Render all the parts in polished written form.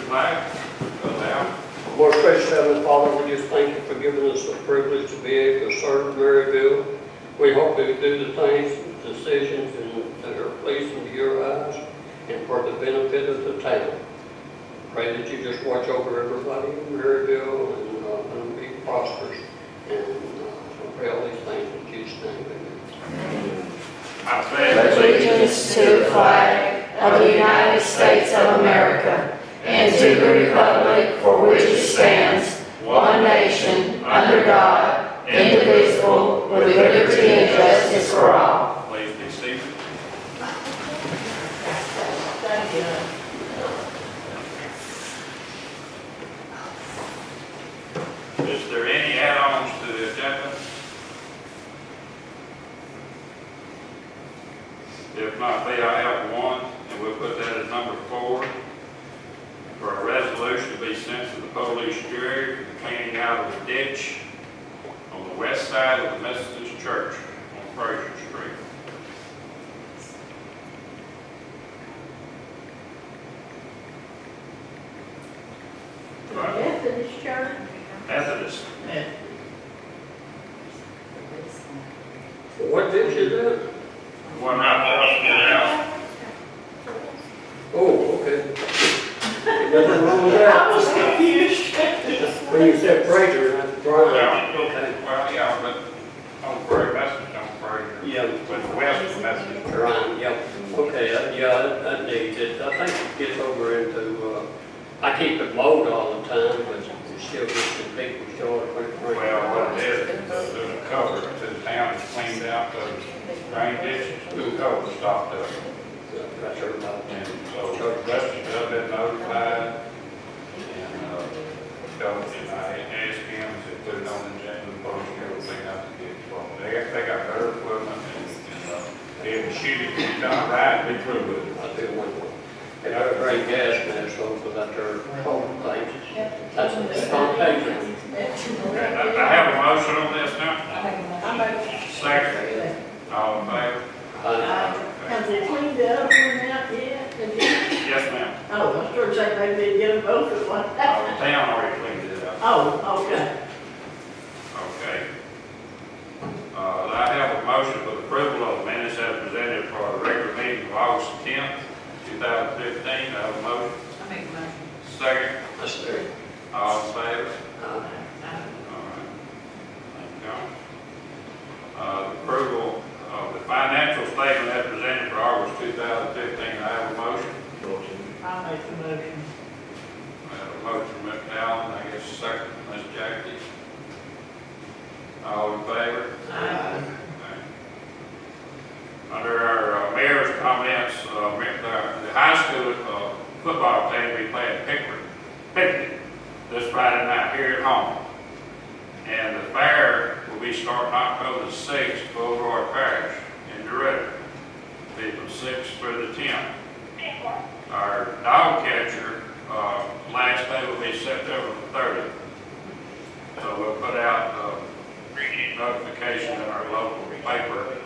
flag. Go down. Most gracious Heavenly Father, we just thank you for giving us the privilege to be able to serve Merryville. We hope that we do the things, decisions that are pleasing to your eyes and for the benefit of the town. Pray that you just watch over everybody in Merryville and let them be prosperous. And I pray all these things in Jesus' name. Amen. I pledge allegiance to the flag of the United States of America and to the republic for which it stands, one nation, under God, indivisible, with liberty and justice for all. Please be seated. Thank you. Is there any add-ons to the agenda? If not, I have one, and we'll put that as number 4. For a resolution to be sent to the police jury for the cleaning out of the ditch on the west side of the Methodist Church on Fraser Street. Methodist Church? Methodist. What ditch is that? The one right across the house. Oh, okay. Nothing wrong with that. I was confused. When you said Fraser, that's right. Yeah. Okay. Well, yeah, but on Fraser, Methodist on Fraser. Yeah. But the west of Methodist. Right, yeah. Okay, yeah, that needs it. I think it gets over into, I keep it mowed all the time, but it still gets the people short. Well, what it is, there's a cover to the town that's cleaned out those drain ditches. The cover stopped up. That's her about And so the rest of them have been notified. And, I asked him to put it on the agenda, the post, everything out to get involved. They got better equipment and they had to shoot it, and done right, be through with it. I do one. They got a great gas mask on for that their home things. That's what they call paper. Okay, I have a motion on this now. Second. All in favor? Have they cleaned the other one out yet? Yes, ma'am. Oh, I was saying maybe they'd get them both at one The time. town already cleaned it up. Oh, okay. Okay. I have a motion for the approval of the minutes as presented for the regular meeting of August 10th, 2015. I have a motion. I make a motion. Second. That's there. All in favor? Uh, All right. Thank you. The approval of the financial statement as presented for August 2015. I have a motion. I make the motion. I have a motion from Mr. Allen, I guess second from Ms. Jackie. All in favor? Aye. Under our mayor's comments, the high school football team will be playing picnic this Friday night here at home. And the fair will be starting October the 6th, Boulevard Parish in Director. Be from 6th through the 10th. Our dog catcher, last day will be September the 30th. So we'll put out notification in our local paper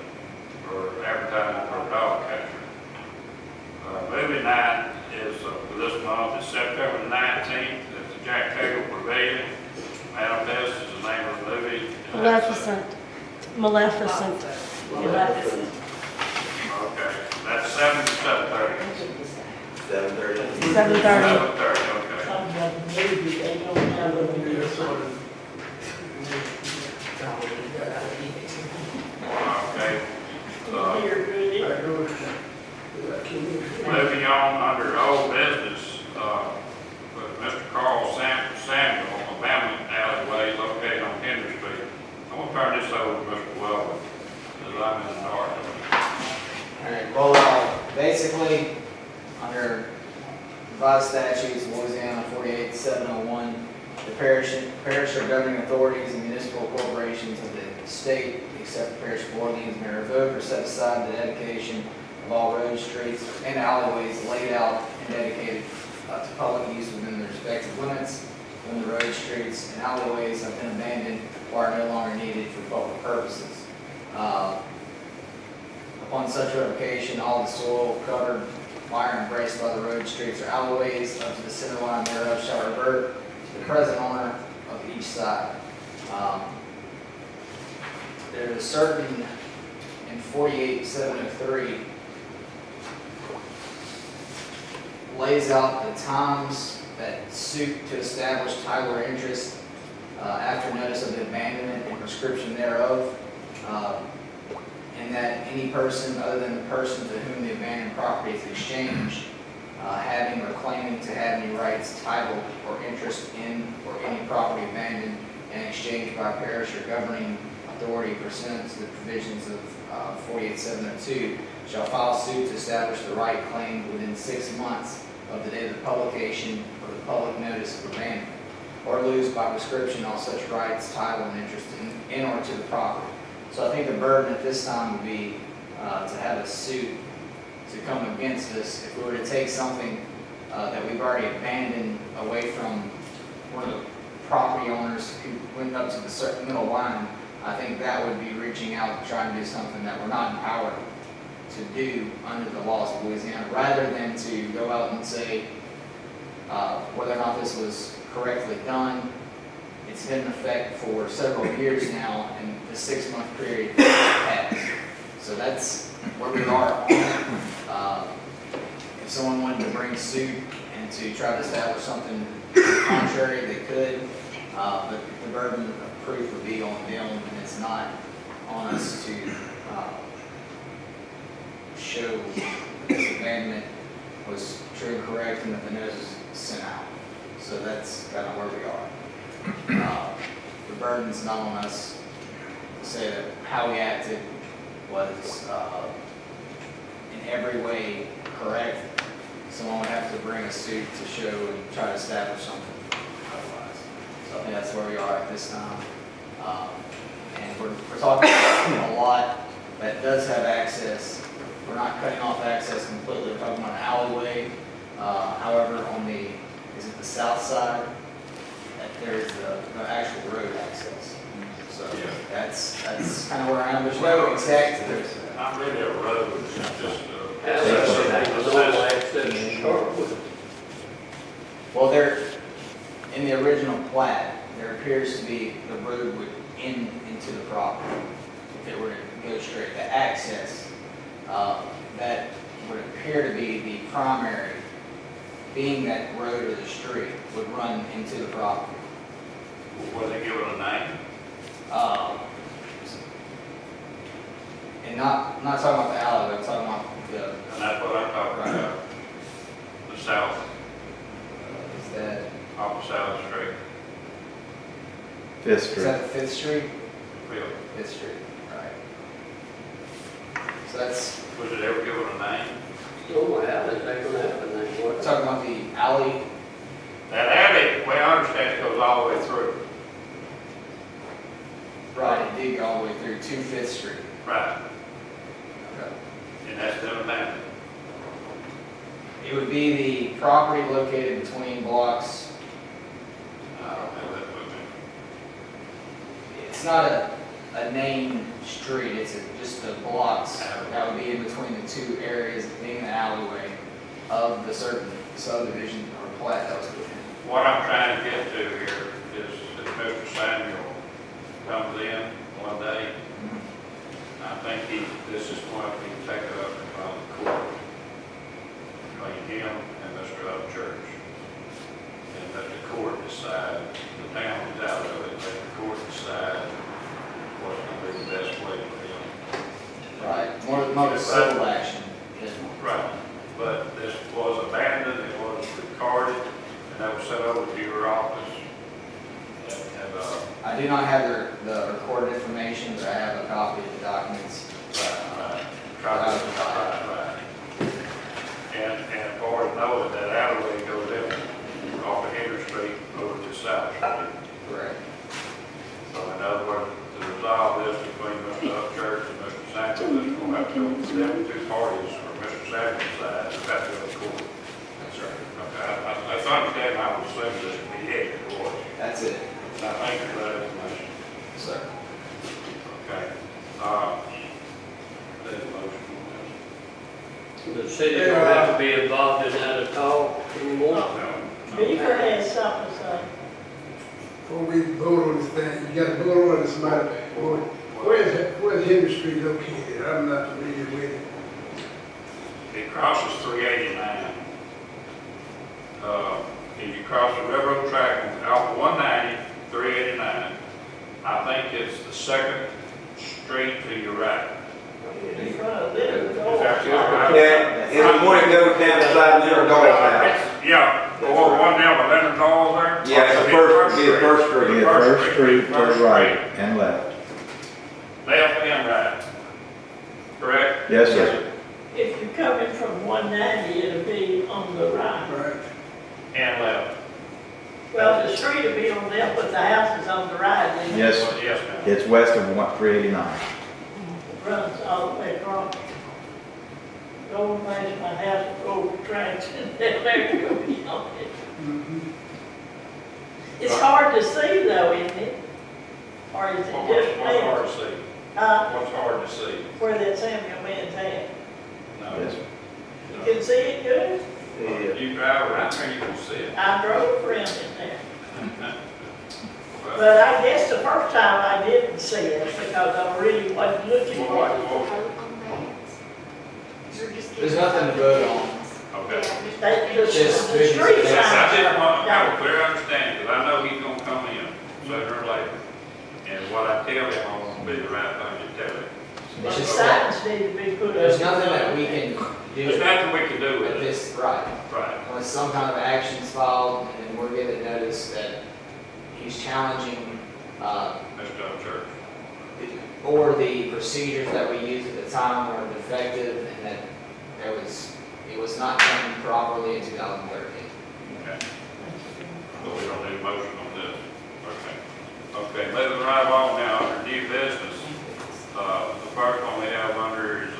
for advertising for a dog catcher. Movie night is for this month is September the 19th at the Jack Taylor Pavilion. Manifest is the name of the movie. Maleficent. Maleficent. Maleficent. Okay, that's 7 to 7:30. 7:30. 7:30. 7:30, okay. Some of the movies, they don't have them in the Okay. Here, really. Moving on under old business, with Mr. Carl Samuel, a Bama alleyway located on Henry Street. I'm going to turn this over to Mr. Weldon, because I'm in the dark. All right, well, basically, under revised statutes, Louisiana 48701, the parish or governing authorities and municipal corporations of the state, except the parish of Orleans, may revoke or set aside the dedication of all roads, streets, and alleyways laid out and dedicated to public use within their respective limits when the roads, streets, and alleyways have been abandoned or are no longer needed for public purposes. Upon such revocation, all the soil covered, wire embraced by the road, streets, or alleyways up to the center line thereof convert the present owner of each side. There's a certain, in 48,703, lays out the times that suit to establish title or interest after notice of abandonment and prescription thereof, and that any person other than the person to whom the abandoned property is exchanged having or claiming to have any rights, title, or interest in or any property abandoned and exchanged by a parish or governing authority pursuant to the provisions of 48,702 shall file suit to establish the right claimed within 6 months of the date of the publication or the public notice of abandonment, or lose by prescription all such rights, title, and interest in or to the property. So I think the burden at this time would be to have a suit to come against us if we were to take something that we've already abandoned away from one of the property owners who went up to the certain middle line. I think that would be reaching out to try and do something that we're not empowered to do under the laws of Louisiana, rather than to go out and say whether or not this was correctly done. It's been in effect for several years now, and the 6-month period passed. So that's where we are. If someone wanted to bring suit and to try to establish something contrary, they could, but the burden of proof would be on them, and it's not on us to show that this abandonment was true and correct and that the notice was sent out. So that's kind of where we are. The burden's not on us to say that how we acted was in every way correct. Someone would have to bring a suit to show and try to establish something otherwise. So I think that's where we are at this time. And we're talking about a lot that does have access. We're not cutting off access completely. We're talking about an alleyway. However, on the, is it the south side? That there's the actual road access. So Yeah. that's kind of where I am. There's no exact. Not really a road, it's just Well, there, in the original plat, there appears to be the road would end into the property. If it were to go straight, the access, that would appear to be the primary, being that road or the street would run into the property. Were they given a name? And I'm not talking about the alleyway, I'm talking about the, And that's what I'm talking about. The south, is that, off the South Street. Fifth is Street. that the 5th Street? Field. 5th Street, right. So that's, Was it ever given a name? Oh, alley, they're gonna have a name. we're talking about the alley. That alley, the way I understand it, goes all the way through. Right, it did go all the way through to 5th Street. Right. Okay. And that's been abandoned. It would be the property located between blocks. I don't know that movement. It's not a named street, it's just the blocks that would be in between the two areas, being the alleyway of the certain subdivision or plat that was put in. What I'm trying to get to here is if Mr. Samuel comes in one day, I think this is going to be taken up in front of the court between him and Mr. Upchurch. And let the court decide, the town is out of it, let the court decide what's going to be the best way for him. Right, more civil action. Right, but this was abandoned, it was recorded, and that was sent over to your office. And I do not have the recorded information, but I have a copy of the documents. right. And as far as knowing that alleyway goes in off of Henry Street over to South Street. Correct. So in other words, to resolve this between Mr. Upchurch and Mr. Samuel, it's going to have to go to them two parties, or Mr. Samuel's side, it's got to go to court. That's right. Okay, I understand, I would assume this would be it, of course. That's it. Now, thank you for that information. Sir. Okay. There's a motion on The city don't have to be involved in that at all this. anymore. No. Beaver has something to before we vote on this thing, you gotta vote on this matter. Where's Henry Street located? I'm not familiar with it. It crosses 389. If you cross the railroad track out 190, 389, I think it's the second street to your right. In front of them. Is that right? Yeah, it's the one that goes down beside Little Doll's house. Yeah, or one down by Leonard Doll there. Yeah, it's the first street. The First street to the First right street. and left. Left and right. Correct? Yes, sir. If you're coming from 190, it'll be on the right. Right. And left. Well, the street will be on left, but the house is on the right, and it Yes, Yes, ma'am. it's west of 389. runs all the way across. Go past my house, go over the tracks, and then there you go beyond it. It's hard to see though, isn't it? Or is it just What's hard me? to see? Uh, What's hard to see? where that Samuel man's at. No. Yes. You can see it good. You drive around there, you can see it. I drove around in there. But I guess the first time I didn't see it because I really wasn't looking for it. There's nothing to vote on. Okay. The Just street movies. signs I just want to have a are. clear understanding, because I know he's gonna come in sooner or later. And what I tell him, I'm gonna be the right thing to tell him. But It's the just, signs need to be put up. there's nothing that we can There's do nothing we can do with with it. this, right? Right. Unless some kind of action's filed and we're given notice that he's challenging, Mr. Church. or the procedures that we used at the time were defective and that it was not done properly in 2013. Okay. But we don't need a motion on this. Okay. Okay, moving right along now, under new business. The first one we have under is,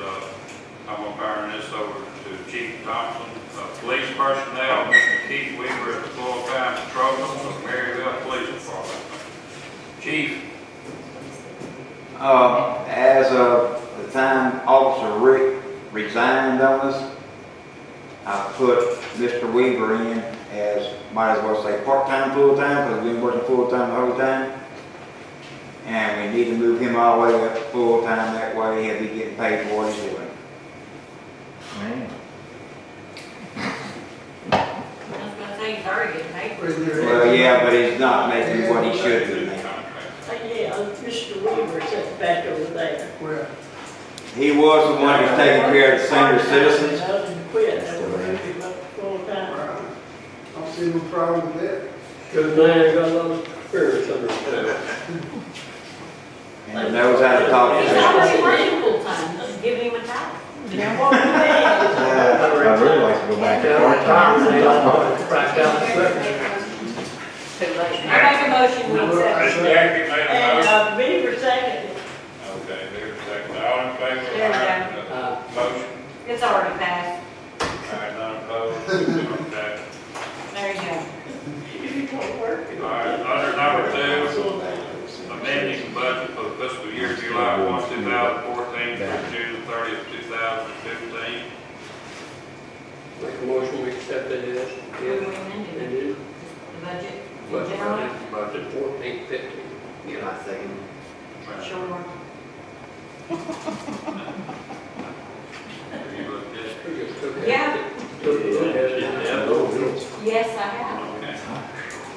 I'm gonna turn this over to Chief Thompson. Police personnel, Mr. Keith Weaver at the full-time patrolman of Merryville Police Department. Chief, As of the time Officer Rick resigned on us, I put Mr. Weaver in as, might as well say part-time, full-time, because we've been working full-time the whole time. And we need to move him all the way up to full-time, that way he'll be getting paid for what he's doing. I was gonna say, he's already getting paid. Well, yeah, but he's not making what he should be making. Yeah, Mr. Weaver's at the back over there. Well, He was the one who's taking care of the senior citizens. Doesn't quit, that will move him up full time. I don't see no problem with that. Because man, got a lot of experience under his And knows how to talk to He's them. already working full time, just give him a title. What we need is I'd really like to go back to part-time. I make a motion, we accept. Ms. Jackie made a and motion. Beaver seconded. Okay, there's a second. All in favor of There we the motion? It's already passed. All right, none opposed. Okay. There you go. You don't work. All right, under number 2, amending the budget for the fiscal year July 1, 2014 through June 30th, 2015. Make a motion, we accept it as. We amended It it. is. The budget, in general, Budget 1450. Yeah, I second. sure. Have you looked at it? We just took it. Yeah. Took it, yeah. Yes, I have. Okay.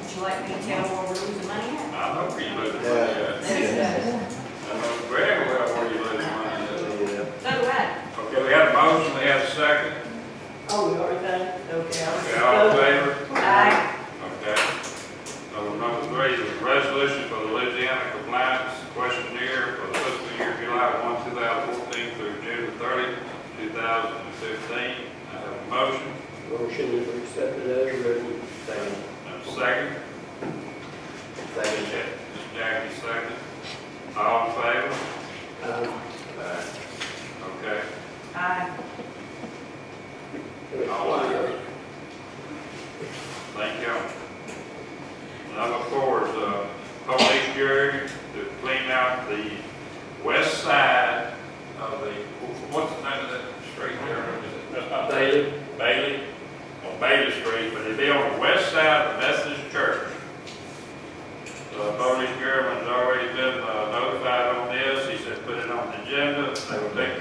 Would you like me to tell where we're losing money at? I know where you lose money at. There you go. I know very well where you lose money at. So do I. Okay, we have a motion, we have a second. Oh, we already done it? Okay. Okay, all in favor? Aye. Okay. Number 3 is a resolution for the Louisiana Compliance Questionnaire for the fiscal year July 1, 2014 through June 30, 2015. I have a motion. Motion is accepted as written. Second. And a second. Second. Ms. Jackie, second. All in favor? Okay. Aye. Thank you. Number 4 is a police jury to clean out the west side of the, what's the name of that street there? Is it- that's not Bailey. Bailey, on Bailey Street, but it'd be on the west side of the Methodist Church.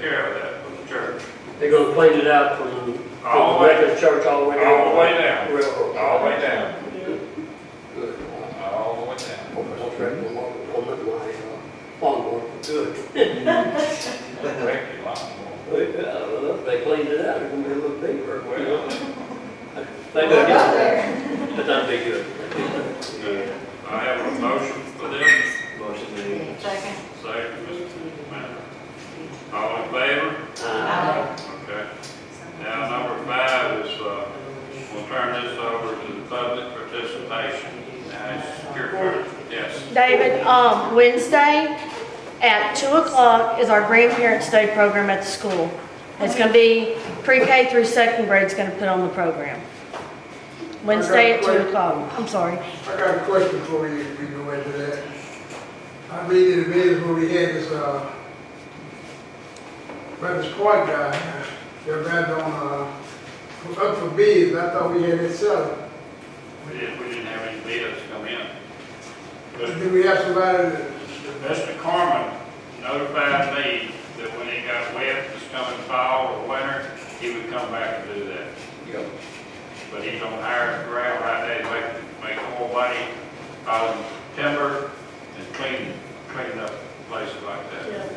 care of that for the church. They're gonna clean it out from All the the way, Methodist church all the way down? all the way down, Railroad. all the way down, Good. all the way down. That's right, on my lawnmower, good. Thank you, Well, if they cleaned it out, it's gonna be a little bigger. Well, They What would about get there? but that'd be good. I have a motion for this. Motion made. Second. Second, Mr. Manning. All in favor? Aye. Okay. Now, number 5 is, we'll turn this over to the public participation. Now, it's your turn. Yes. David, Wednesday at 2 o'clock is our Grandparents' Day program at the school. It's gonna be pre-K through second grade's gonna put on the program. Wednesday at 2 o'clock. I'm sorry. I got a question for you if we go into that. I read in the minutes where we had this, Brothers Point guy, they're right on, up for bids. I thought we had it settled. We didn't have any bids come in. Did we have somebody that, Mr. Corman notified me that when it got wet, this coming fall or winter, he would come back and do that. Yep. But he's on higher ground right now, make more money out of timber and clean up places like that.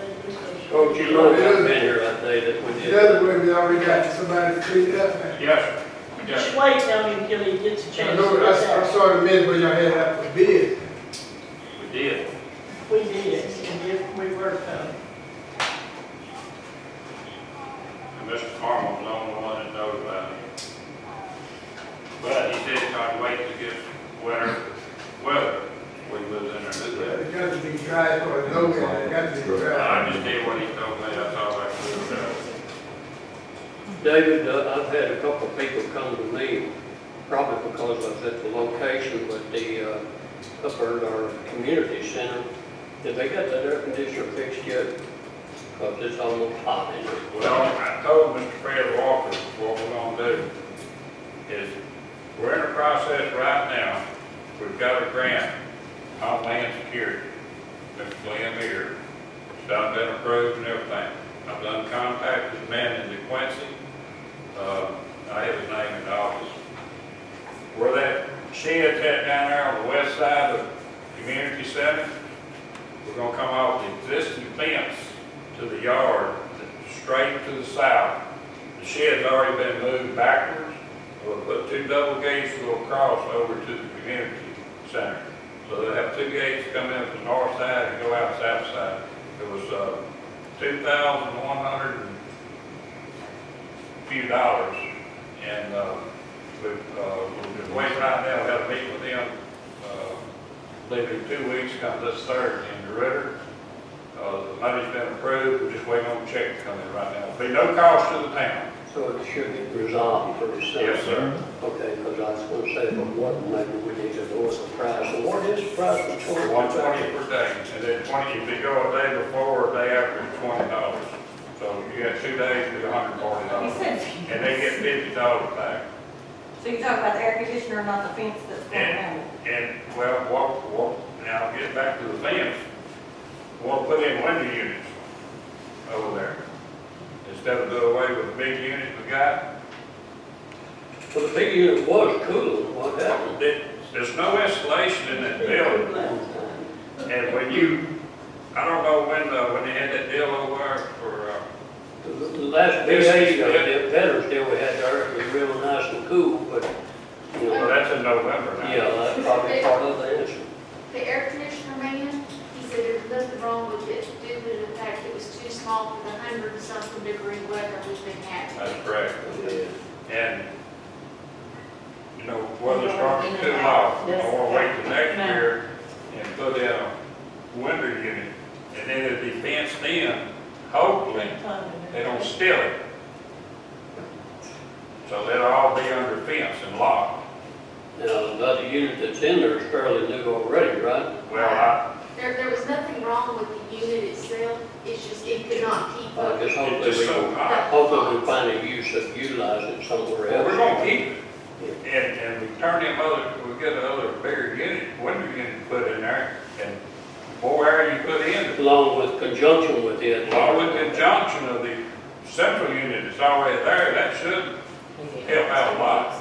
Coach, you know, I've been here that day that we did. the other way, we already got somebody to clean it up? Yes, sir. Yes, Just sir. wait till he gets a I chance. know, I saw the minutes where y'all had it out for bid. We did. We did, and we worked on it. And Mr. Carmel was the only one that notified me. But he said I'd wait to get winter weather. We was in there and did that. It got to be dry, or no, it got to be dry. I just did what he told me, that's all I could do. David, I've had a couple of people come to me, probably because I was at the location, but the, up at our community center, did they get that air conditioner fixed yet? Because it's almost hot in there. Well, I told Mr. Fred Walker what we're gonna do is, we're in the process right now, we've got a grant, Homeland Security, Mr. Glenn here, it's done been approved and everything. I've done contact with the man in DeQuincy, I have his name in the office. Where that shed's at down there on the west side of the community center, we're gonna come off the existing fence to the yard, straight to the south. The shed's already been moved backwards. We'll put 2 double gates that will cross over to the community center. So they'll have 2 gates come in from the north side and go out the south side. It was $2,100 and few dollars, and we're just waiting right now. We have a meeting with them. Maybe in 2 weeks, comes this Thursday in the Ritter. The money's been approved. We're just waiting on the check to come in right now. There'll be no cost to the town. So it should get resolved pretty soon. Yes, sir. Okay, because I was going to say, if it wasn't, maybe we need to know the price. And what is the price for 20? $120 per day, and then 20, if you go a day before or a day after, it's $20. So you got 2 days, it's $140. He said, And they get $50 back. so you're talking about the air conditioner, not the fence that's going around it? And, well, now getting back to the fence, we'll put in window units over there. Instead of do away with the big unit we got. Well, the big unit was cool. What happened? There's no insulation in that building. And when I don't know when they had that deal over there for, The last big the veterans deal we had there, it was real nice and cool, but, you well, know, that's in November now. yeah, that's probably part of the answer. The air conditioner man, he said there's nothing wrong with it due to the fact it was too small for the 100-something degree weather we've been having. That's correct. And, weather's starting to cool off. I want to wait till next year and put in a winter unit. And then it'll be fenced in, hopefully, they don't steal it. So they'll all be under fence and locked. Now, another unit that's in there is fairly new already, right? Well, There was nothing wrong with the unit itself, it's just it could not keep I up. guess it's just so hot. hopefully we find a use of utilizing it somewhere else. We're gonna keep it. And we turn them we get another bigger unit, winter unit put in there, and more area you put in, Along with conjunction with it. along with the conjunction of the central unit that's already there, that should help out a lot.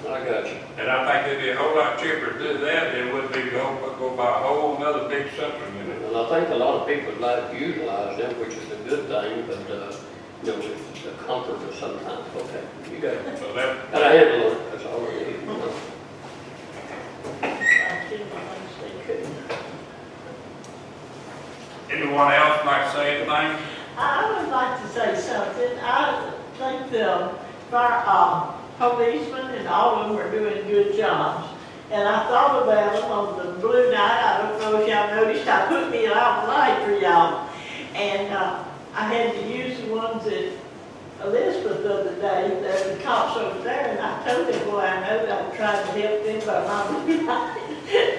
I got you. And I think it'd be a whole lot cheaper to do that than it would be to go buy a whole another big central unit. And I think a lot of people would like to utilize them, which is a good thing, but, you know, it's the comfort of sometimes. Okay, you got it. So that, Got a handle on it, that's all I need. You know. I didn't think they couldn't. anyone else like to say anything? I would like to say something. I think the fire, policemen and all of them are doing good jobs. And I thought about them on the blue night. I don't know if y'all noticed, I put me out light for y'all. And, I had to use the ones at Elizabeth the other day. There were the cops over there, and I told them, boy, I know that I'm trying to help them by my blue light.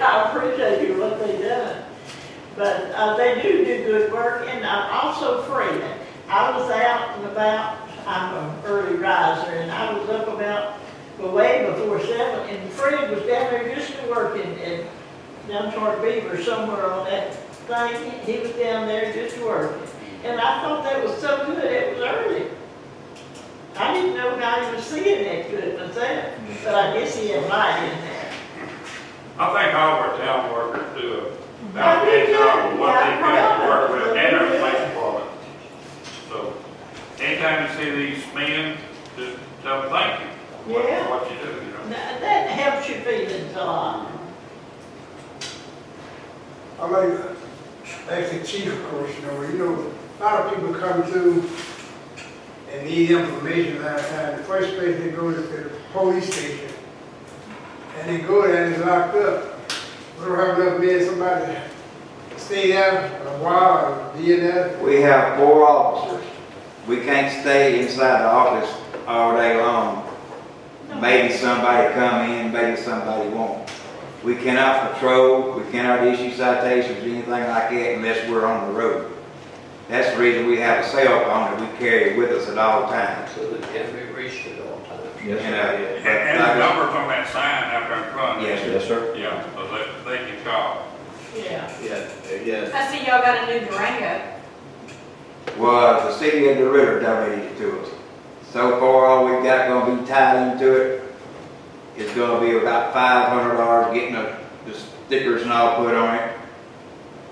I appreciate what they done. But they do good work, and I'm also Fred. I was out and about. I'm an early riser, and I was up about way before 7, and Fred was down there just working and down toward Beaver somewhere on that thing. He was down there just working, and I thought that was so good. It was early. I didn't know how he was seeing that good myself, but I guess he had light in there. I think all of our town workers do a I good do, job of what yeah, they I'm can proud work of with them. and our police department. So, anytime you see these men, just tell them thank you for Yeah. what you do, you know. That helps your feelings a lot. I like, that's the chief, of course, you know, a lot of people come through and need information a lot of times. The first place they go is to the police station. And they go there and it's locked up. We don't have enough men, somebody stay there a while or be in there. We have 4 officers. We can't stay inside the office all day long. Maybe somebody come in, maybe somebody won't. We cannot patrol, we cannot issue citations, anything like that unless we're on the road. That's the reason we have a cell phone that we carry with us at all times. So that can be reached at all times. And, And the numbers on that sign out there in front. Yes, sir. Yes, sir. Yeah, so they can call. Yeah. Yes. I see y'all got a new Durango. Well, the city of DeRidder donated it to us. So far, all we've got gonna be tied into it is gonna be about $500 getting the stickers and all put on it.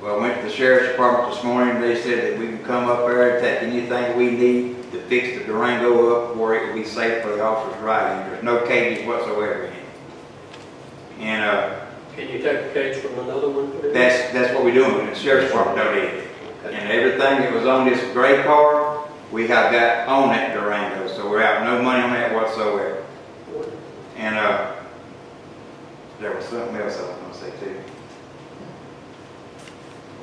Well, I went to the sheriff's department this morning, they said that we can come up there and take anything we need to fix the Durango up where it will be safe for the officers riding. There's no cages whatsoever in it. And Can you take a case from another one? that's what we're doing, the sheriff's department donated it. And everything that was on this gray car, we have got on that Durango, so we're out no money on that whatsoever. And there was something else I was going to say too.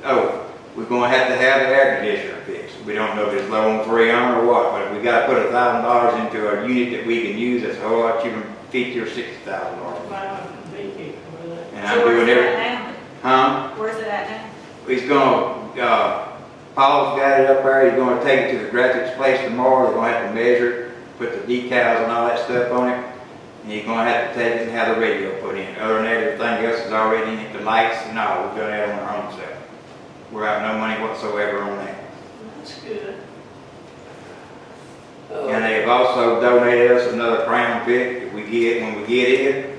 Oh, we're going to have the air conditioner fixed. We don't know if it's low on Freon or what, but if we got to put $1,000 into a unit that we can use, that's a whole lot cheaper than $50,000 or $60,000. And I'm So where's doing it everything. at now? Huh? Where's it at now? He's gonna, Paul's got it up there, he's gonna take it to the graphics place tomorrow, they're gonna have to measure it, put the decals and all that stuff on it, and he's gonna have to take it and have the radio put in. Other than that, everything else is already in it, the lights and all, we've done that on our own self. We're out no money whatsoever on that. That's good. And they've also donated us another Crown Vic that when we get in,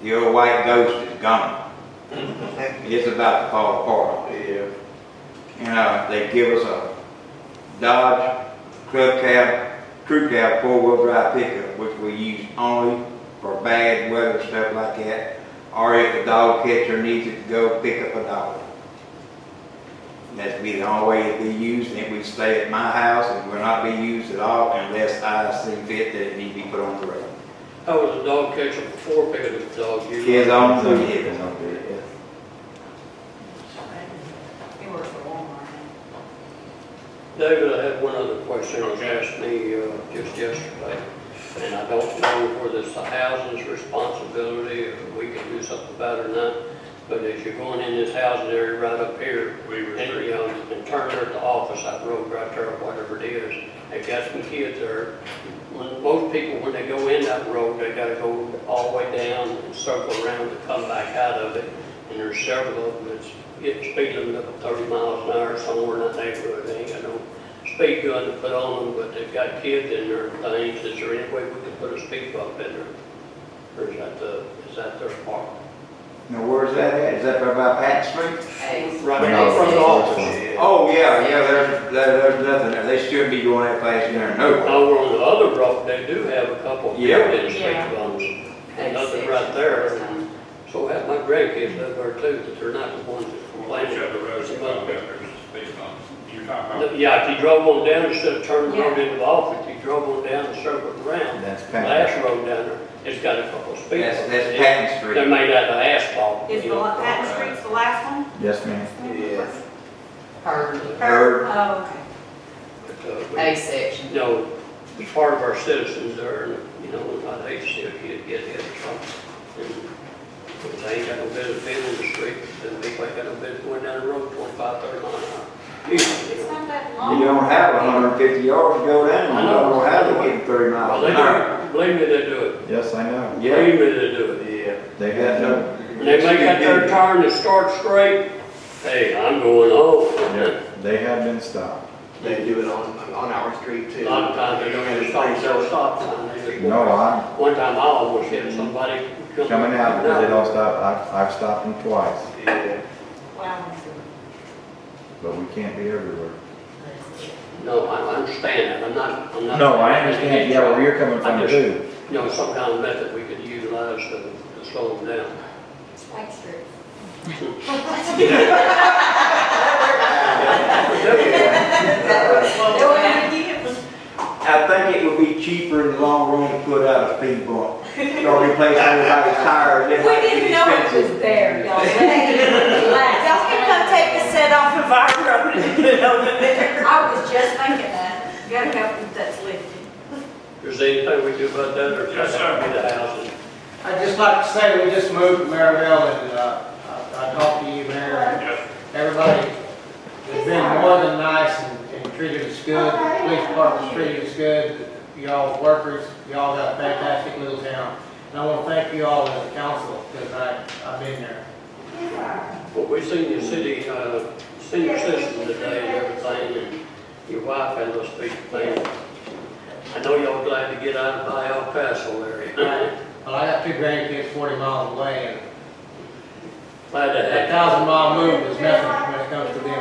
the old white ghost is gone. It's about to fall apart. Yeah. And they give us a Dodge crew cab 4-wheel drive pickup, which we use only for bad weather, stuff like that, or if the dog catcher needs it to go pick up a dog. And that's be the only way it'd be used, and it would stay at my house and will not be used at all unless I see fit that it needs to be put on the road. I was a dog catcher before picking up dogs. Kids on the vehicles. He works for Walmart. David, I have one other question that was asked me just yesterday, and I don't know whether it's the housing's responsibility or we can do something about it or not, but as you're going in this housing area right up here, and turn there at the office, that road right there, or whatever it is, they got some kids there. Most people, when they go in that road, they gotta go all the way down and circle around to come back out of it. and there's several of them that's getting speed limit up to 30 miles an hour somewhere in that neighborhood. They ain't got no speed gun to put on them, but they've got kids in there and things. Is there any way we could put a speed bump in there? Or is that their part? Now, where's that at? Is that there by Patton Street? Right in front of the office. Oh, yeah, there's nothing there. They shouldn't be going that fast in there, no. Over on the other road, they do have a couple of Yeah. building speed bumps. And nothing right there. So I have my grandkids live there too, but they're not the ones that Well, complain. they shut the roads and go there's a speed bump. You're talking about. Yeah, if you drove on down, instead of turning the road into the office, you drove on down and circled around. That's The Patton. last road down there, it's got a couple of speed bumps. That's Patton They're Street. made out of asphalt. Is the Patton Street's the last one? Yes, ma'am. Yes. Heard. Oh, okay. But, A section. you know, be part of our citizens there, and, you know, I'd hate to see a kid get hit or something. And if they ain't got no business being in the street, then people ain't got no business going down the road 25, 30 miles an hour. It's not that long. You don't have 150 yards to go down, you don't know how to get 30 Well, miles they an hour. do, believe me, they do it. Yes, I know. Yeah, Believe me, they do it. Yeah. They got no. When they make that their turn and start straight, hey, I'm going home. Yeah, they have been stopped. They do it on our street A too. lot of times they don't even stop, they'll stop sign. They just No, I'm One time I almost hit somebody. coming out because they don't stop. I've stopped them twice, Yeah. Wow. but we can't be everywhere. No, I understand that, I'm not. No, I understand, yeah, where you're coming from I just- too. You know, some kind of method we could utilize to slow them down. Spike Street. I think it would be cheaper in the long run to put out a speed bump. Or replace everybody's tires, it We might didn't be know it was expensive. there, y'all. Y'all can come take the set off of our road and put it over there. I was just thinking that. Gotta have that's lifted. Is there anything we do about that, or Yes, does sir. that be the houses? I'd just like to say, we just moved to Merryville, and I talked to you, Mayor, and Yes. everybody has been more than nice and treated us good. The police department's treated us good. Y'all's workers, y'all got a fantastic little town. And I want to thank you all as a council, because I've been there. Well, we seen your city, senior citizen today and everything, and your wife had those speak things. I know y'all glad to get out of by El Paso area. Well, I got two grandkids 40 miles away, and Glad to that have 1,000-mile move is nothing when it comes to them. you.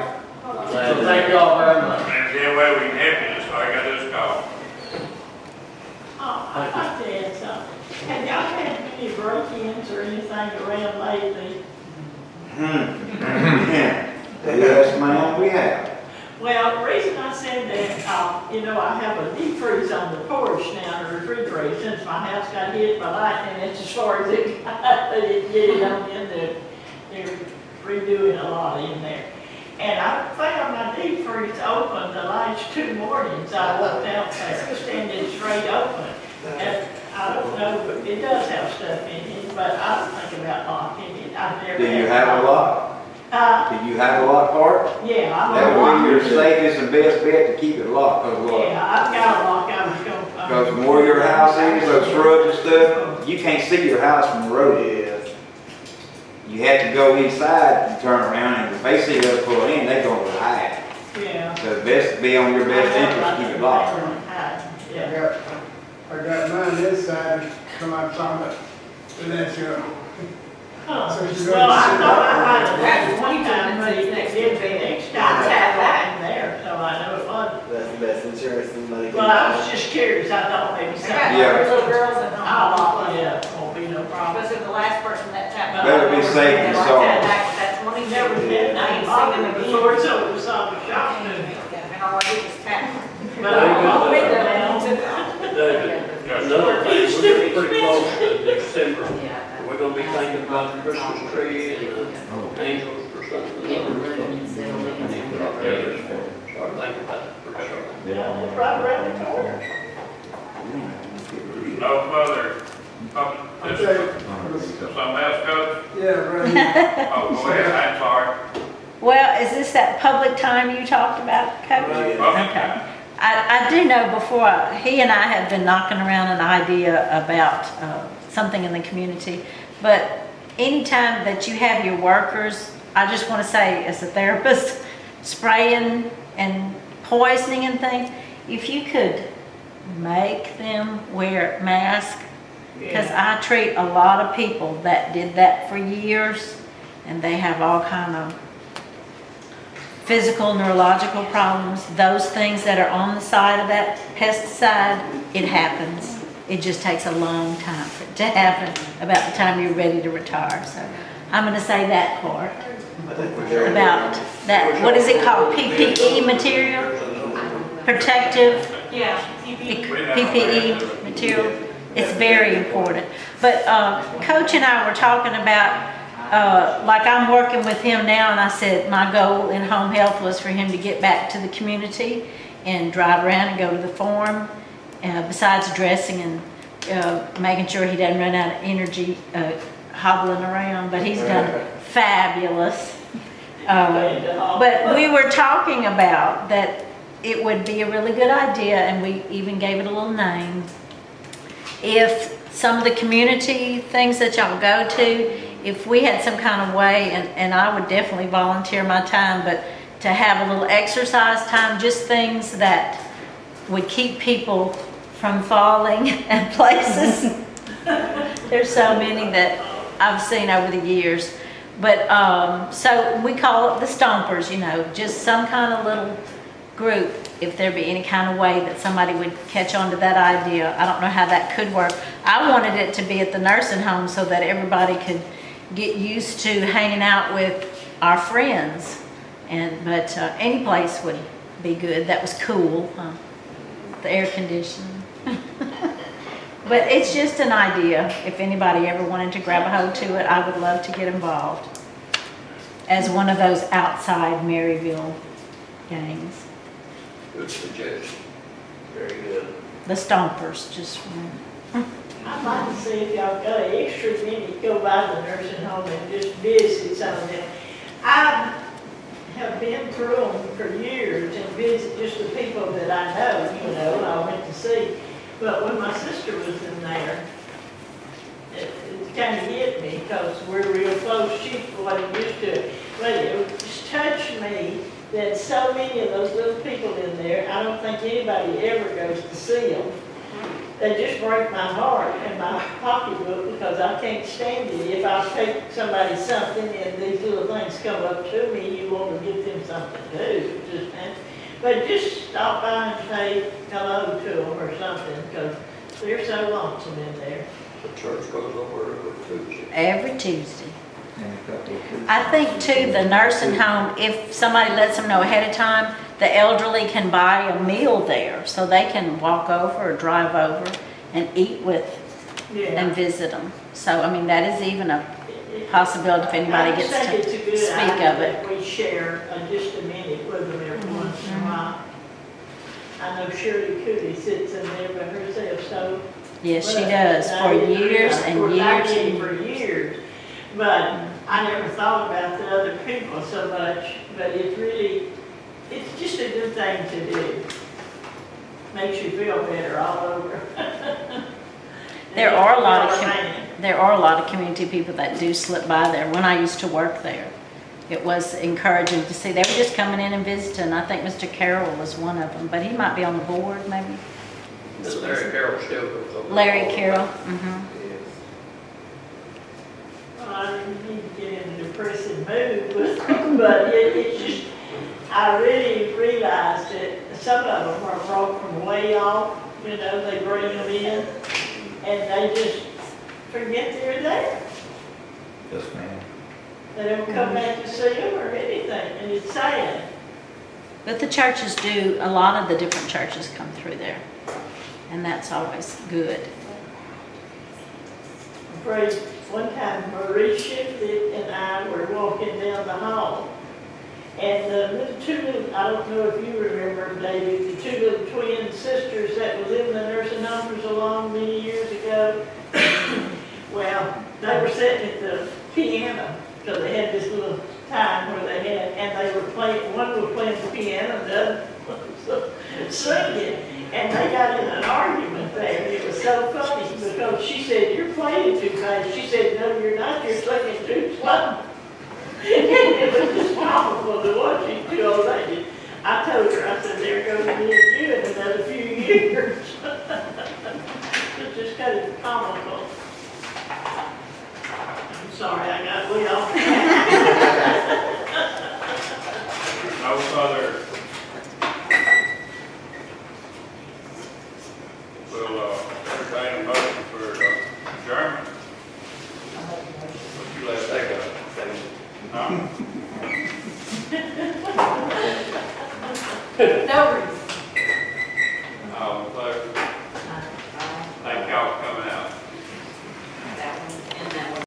Glad So to thank have you all very much. And if there's any way we can help you, that's all you gotta do is call. Oh, I'd like to add something. Have y'all had any break-ins or anything around lately? Yes, ma'am, we have. Well, the reason I said that, I have a deep freeze on the porch now, the refrigerator, since my house got hit by lightning, it's as far as it got, they didn't get it on in there. They're redoing a lot in there. And I found my deep freeze open the last 2 mornings, I walked out there, standing straight open. And I don't know, but it does have stuff in it, but I don't think about locking it, I've never. Do you have a lock? Do you have a lock for it? Yeah, I'm That a would lock. be your safest and best bet to keep it locked, Yeah, I've got a lock, I was gonna. because the more your house is, those shrubs and stuff, you can't see your house from the road. You have to go inside and turn around, and if they see us pull in, they gonna hide. Yeah. So it's best to be on your best interest to keep it locked. Yeah. I got mine this side, come out from it, and that's your. Huh. So she's Well, gonna I sit thought up. I had that one time, but it did the next time, I had that in there, so I know it was. That's the best insurance and money. Well, I was just curious, I thought maybe I got something. Yeah. little girls at home. Oh, yeah, won't be no problem. Was it the last person that tapped? Better be safe than sorry. That's one of Never did, I ain't seen them before, so it was on the shop. And all I did was tap. But I'll read them down. David, another thing, we're getting pretty close to December. We're gonna be thinking about the Christmas tree and angels or something. Start thinking about it for sure. Yeah, it's right around the corner. No further public, something else, Coach? Yeah, right here. Oh, go ahead, I'm sorry. Well, is this that public time you talked about, Coach? Public Okay. time. I do know before, he and I had been knocking around an idea about something in the community, but anytime that you have your workers, I just want to say as a therapist, spraying and poisoning and things, if you could make them wear masks, because I treat a lot of people that did that for years, and they have all kind of physical, neurological problems. Those things that are on the side of that pesticide, it happens. It just takes a long time for it to happen, about the time you're ready to retire. So I'm going to say that part about that. What is it called? PPE material? Protective? Yeah. PPE material. It's very important. But Coach and I were talking about, like I'm working with him now, and I said my goal in home health was for him to get back to the community and drive around and go to the farm, besides dressing and making sure he doesn't run out of energy hobbling around. But he's done fabulous. But we were talking about that it would be a really good idea, and we even gave it a little name, if some of the community things that y'all go to, if we had some kind of way, and I would definitely volunteer my time, but to have a little exercise time, just things that would keep people from falling at places. There's so many that I've seen over the years. But so we call it the Stompers, you know, just some kind of little group, if there be any kind of way that somebody would catch on to that idea. I don't know how that could work. I wanted it to be at the nursing home so that everybody could get used to hanging out with our friends. But any place would be good. That was cool, the air conditioning. But it's just an idea. If anybody ever wanted to grab a hold to it, I would love to get involved as one of those outside Merryville gangs. Good suggestion. Very good. The Stompers, just. I'd like to see if y'all got an extra minute, go by the nursing home and just visit some of them. I have been through them for years and visit just the people that I know, I went to see. But when my sister was in there, it kind of hit me because we're real close. She wasn't used to it. But it just touched me that so many of those little people in there, I don't think anybody ever goes to see them. They just break my heart and my pocketbook because I can't stand it. If I take somebody something and these little things come up to me, you want to give them something to do. But just stop by and say hello to them or something because they're so lonesome in there. The church goes over every Tuesday. Every Tuesday. I think too, the nursing home, if somebody lets them know ahead of time, the elderly can buy a meal there, so they can walk over or drive over and eat with and visit them. So, I mean, that is even a possibility if anybody gets to speak of it. We share just a minute with them every once in a while. I know Shirley Cooley sits in there by herself, so. Yes, she does, for years and years. For years. But I never thought about the other people so much, but it's just a good thing to do. Makes you feel better all over. There are a lot of community people that do slip by there. When I used to work there, it was encouraging to see. They were just coming in and visiting. I think Mr. Carroll was one of them, but he might be on the board maybe. Larry Carroll still goes over. Larry Carroll. Mm-hmm. I didn't need to get in a depressing mood, but it's just, I really realized that some of them are brought from way off, they bring them in, and they just forget they're there. Yes, ma'am. They don't come back to see them or anything, and it's sad. But the churches do, a lot of the different churches come through there, and that's always good. I'm afraid one time Marie Shifted and I were walking down the hall, and the two little, I don't know if you remember, David, the two little twin sisters that was in the nursing homes along many years ago. Well, they were sitting at the piano because they had this little time where they had, and they were playing, one was playing the piano and the other was singing, and they got in an argument. there. It was so funny because she said, "You're playing too fast." She said, "No, you're not. You're singing too slow." It was just comical to watch these two old ladies. I told her, I said, "There goes me and you in another few years." It's just kind of comical. I'm sorry, I got way off. No further. We'll entertain a motion for adjournment. What you let that go? Huh? No